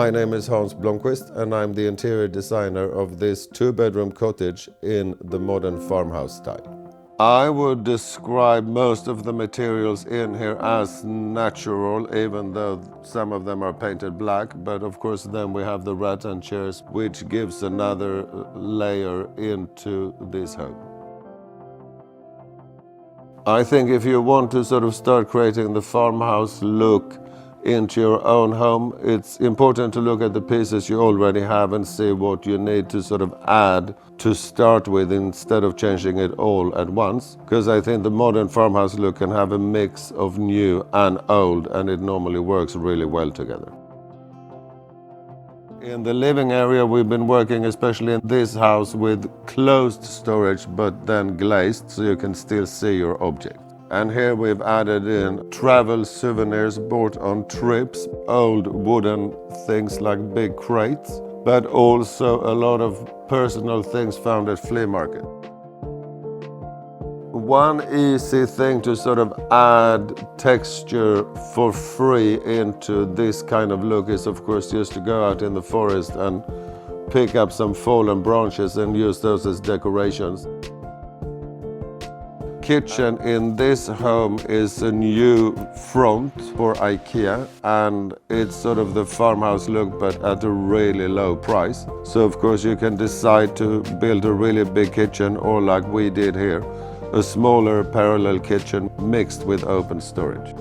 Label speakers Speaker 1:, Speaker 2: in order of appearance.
Speaker 1: My name is Hans Blomquist and I'm the interior designer of this two-bedroom cottage in the modern farmhouse style. I would describe most of the materials in here as natural, even though some of them are painted black. But of course then we have the rattan chairs, which gives another layer into this home. I think if you want to sort of start creating the farmhouse look into your own home, it's important to look at the pieces you already have and see what you need to sort of add to start with instead of changing it all at once. Because I think the modern farmhouse look can have a mix of new and old, and it normally works really well together. In the living area, we've been working, especially in this house, with closed storage but then glazed so you can still see your object. And here we've added in travel souvenirs bought on trips, old wooden things like big crates, but also a lot of personal things found at flea market. One easy thing to sort of add texture for free into this kind of look is, of course, just to go out in the forest and pick up some fallen branches and use those as decorations. Kitchen in this home is a new front for IKEA, and it's sort of the farmhouse look but at a really low price. So of course you can decide to build a really big kitchen, or like we did here, a smaller parallel kitchen mixed with open storage.